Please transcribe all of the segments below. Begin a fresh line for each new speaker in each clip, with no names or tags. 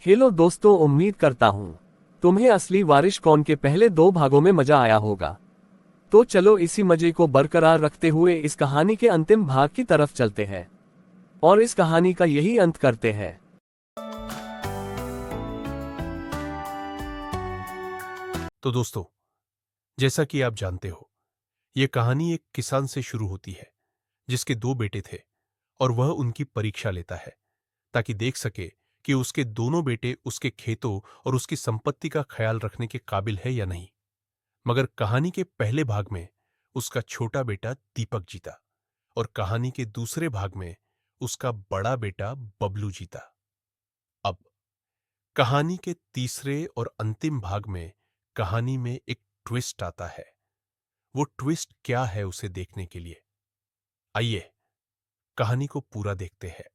Hello दोस्तों, उम्मीद करता हूँ तुम्हें असली वारिश कौन के पहले 2 भागों में मजा आया होगा। तो चलो इसी मजे को बरकरार रखते हुए इस कहानी के अंतिम भाग की तरफ चलते हैं और इस कहानी का यही अंत करते हैं।
तो दोस्तों, जैसा कि आप जानते हो, ये कहानी एक किसान से शुरू होती है जिसके 2 बेटे थे और वह उनकी परीक्षा लेता है ताकि देख सके कि उसके दोनों बेटे उसके खेतों और उसकी संपत्ति का ख्याल रखने के काबिल है या नहीं। मगर कहानी के पहले भाग में उसका छोटा बेटा दीपक जीता और कहानी के दूसरे भाग में उसका बड़ा बेटा बबलू जीता। अब कहानी के तीसरे और अंतिम भाग में कहानी में एक ट्विस्ट आता है। वो ट्विस्ट क्या है उसे देखने के लिए आइए कहानी को पूरा देखते हैं।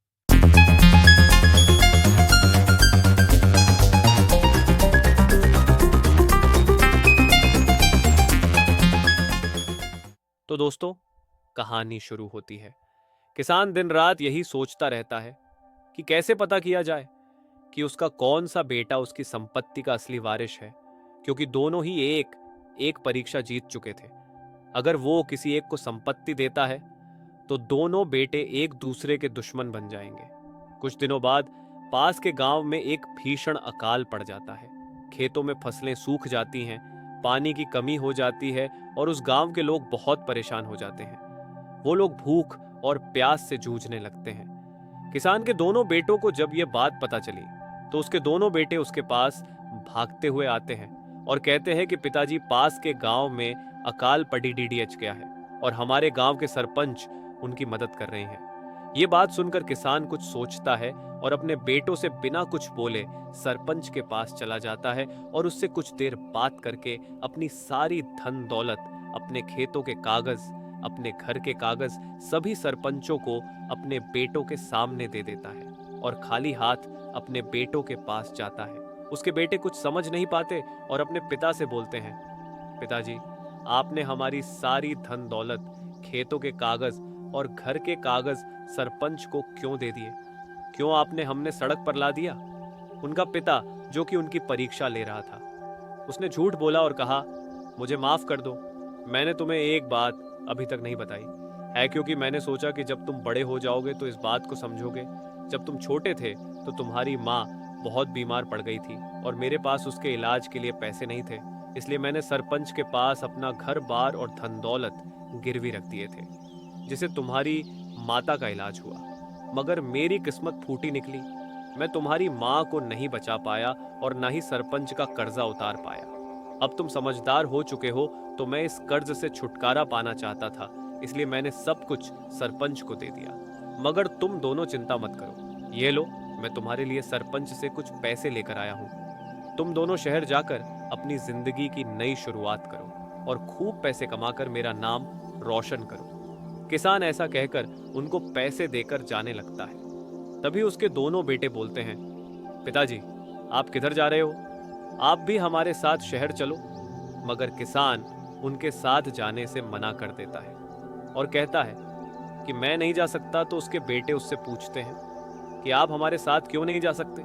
तो दोस्तों, कहानी शुरू होती है। किसान दिन रात यही सोचता रहता है कि कैसे पता किया जाए कि उसका कौन सा बेटा उसकी संपत्ति का असली वारिश है, क्योंकि दोनों ही एक परीक्षा जीत चुके थे। अगर वो किसी एक को संपत्ति देता है तो दोनों बेटे एक दूसरे के दुश्मन बन जाएंगे। कुछ दिनों बाद पास के गांव में एक भीषण अकाल पड़ जाता है। खेतों में फसलें सूख जाती हैं, पानी की कमी हो जाती है और उस गांव के लोग बहुत परेशान हो जाते हैं। वो लोग भूख और प्यास से जूझने लगते हैं। किसान के दोनों बेटों को जब यह बात पता चली तो उसके दोनों बेटे उसके पास भागते हुए आते हैं और कहते हैं कि पिताजी, पास के गांव में अकाल पड़ी डीडीएच गया है और हमारे गांव के सरपंच उनकी मदद कर रहे हैं। ये बात सुनकर किसान कुछ सोचता है और अपने बेटों से बिना कुछ बोले सरपंच के पास चला जाता है और उससे कुछ देर बात करके अपनी सारी धन दौलत, अपने खेतों के कागज, अपने घर के कागज सभी सरपंचों को अपने बेटों के सामने दे देता है और खाली हाथ अपने बेटों के पास जाता है। उसके बेटे कुछ समझ नहीं पाते और अपने पिता से बोलते हैं, पिताजी, आपने हमारी सारी धन दौलत, खेतों के कागज और घर के कागज सरपंच को क्यों दे दिए? क्यों आपने हमने सड़क पर ला दिया? उनका पिता, जो कि उनकी परीक्षा ले रहा था, उसने झूठ बोला और कहा, मुझे माफ कर दो, मैंने तुम्हें एक बात अभी तक नहीं बताई है, क्योंकि मैंने सोचा कि जब तुम बड़े हो जाओगे तो इस बात को समझोगे। जब तुम छोटे थे तो तुम्हारी माँ बहुत बीमार पड़ गई थी और मेरे पास उसके इलाज के लिए पैसे नहीं थे, इसलिए मैंने सरपंच के पास अपना घर बार और धन दौलत गिरवी रख दिए थे, जिसे तुम्हारी माता का इलाज हुआ। मगर मेरी किस्मत फूटी निकली। मैं तुम्हारी माँ को नहीं बचा पाया और ना ही सरपंच का कर्जा उतार पाया। अब तुम समझदार हो चुके हो तो मैं इस कर्ज से छुटकारा पाना चाहता था, इसलिए मैंने सब कुछ सरपंच को दे दिया। मगर तुम दोनों चिंता मत करो, ये लो, मैं तुम्हारे लिए सरपंच से कुछ पैसे लेकर आया हूँ। तुम दोनों शहर जाकर अपनी जिंदगी की नई शुरुआत करो और खूब पैसे कमाकर मेरा नाम रोशन करो। किसान ऐसा कहकर उनको पैसे देकर जाने लगता है। तभी उसके दोनों बेटे बोलते हैं, पिताजी, आप किधर जा रहे हो? आप भी हमारे साथ शहर चलो। मगर किसान उनके साथ जाने से मना कर देता है और कहता है कि मैं नहीं जा सकता। तो उसके बेटे उससे पूछते हैं कि आप हमारे साथ क्यों नहीं जा सकते?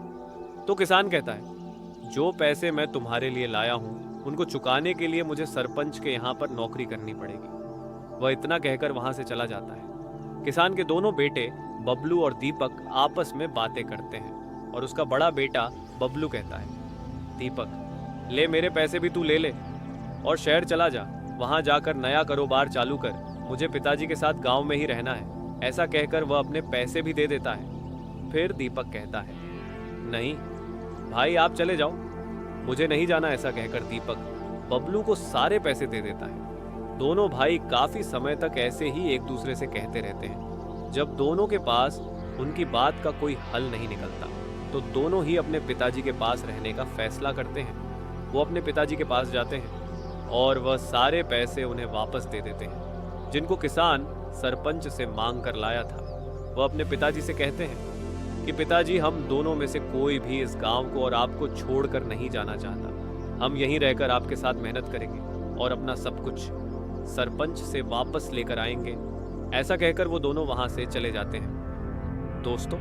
तो किसान कहता है, जो पैसे मैं तुम्हारे लिए लाया हूं उनको चुकाने के लिए मुझे सरपंच के यहाँ पर नौकरी करनी पड़ेगी। वह इतना कहकर वहां से चला जाता है। किसान के दोनों बेटे बबलू और दीपक आपस में बातें करते हैं और उसका बड़ा बेटा बबलू कहता है, दीपक, ले, मेरे पैसे भी तू ले ले और शहर चला जा। वहां जाकर नया कारोबार चालू कर, मुझे पिताजी के साथ गांव में ही रहना है। ऐसा कहकर वह अपने पैसे भी दे देता है। फिर दीपक कहता है, नहीं भाई, आप चले जाओ, मुझे नहीं जाना। ऐसा कहकर दीपक बबलू को सारे पैसे दे देता है। दोनों भाई काफी समय तक ऐसे ही एक दूसरे से कहते रहते हैं। जब दोनों के पास उनकी बात का कोई हल नहीं निकलता तो दोनों ही अपने पिताजी के पास रहने का फैसला करते हैं। वो अपने पिताजी के पास जाते हैं और वह सारे पैसे उन्हें वापस दे देते हैं जिनको किसान सरपंच से मांग कर लाया था। वह अपने पिताजी से कहते हैं कि पिताजी, हम दोनों में से कोई भी इस गांव को और आपको छोड़कर नहीं जाना चाहता। हम यहीं रहकर आपके साथ मेहनत करेंगे और अपना सब कुछ सरपंच से वापस लेकर आएंगे। ऐसा कहकर वो दोनों वहां से चले जाते हैं। दोस्तों,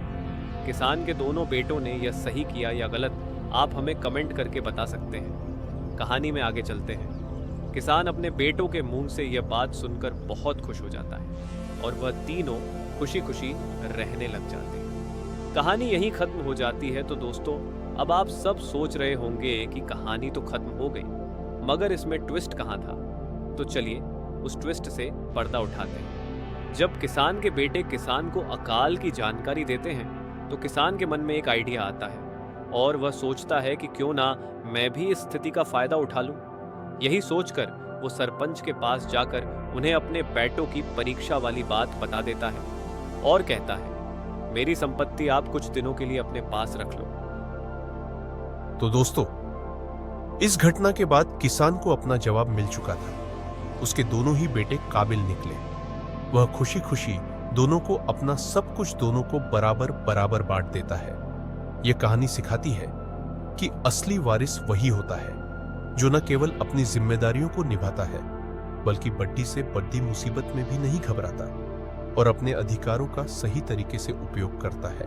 किसान के दोनों बेटों ने यह सही किया या गलत, आप हमें कमेंट करके बता सकते हैं। कहानी में आगे चलते हैं। किसान अपने बेटों के मुंह से यह बात सुनकर बहुत खुश हो जाता है और वह तीनों खुशी खुशी रहने लग जाते हैं। कहानी यहीं खत्म हो जाती है। तो दोस्तों, अब आप सब सोच रहे होंगे कि कहानी तो खत्म हो गई, मगर इसमें ट्विस्ट कहाँ था? तो चलिए उस ट्विस्ट से पर्दा उठाते हैं। जब किसान के बेटे किसान को अकाल की जानकारी देते हैं तो किसान के मन में एक आइडिया आता है और वह सोचता है कि क्यों ना मैं भी इस स्थिति का फायदा उठा लूं। यही सोचकर वो सरपंच के पास जाकर उन्हें अपने बेटों की परीक्षा वाली बात बता देता है और कहता है, मेरी संपत्ति आप कुछ दिनों के लिए अपने पास रख लो।
तो दोस्तों, इस घटना के बाद किसान को अपना जवाब मिल चुका था। उसके दोनों ही बेटे काबिल निकले। वह खुशी खुशी दोनों को अपना सब कुछ दोनों को बराबर बराबर बांट देता है। यह कहानी सिखाती है कि असली वारिस वही होता है जो न केवल अपनी जिम्मेदारियों को निभाता है, बल्कि बड्डी से बड्डी मुसीबत में भी नहीं घबराता और अपने अधिकारों का सही तरीके से उपयोग करता है।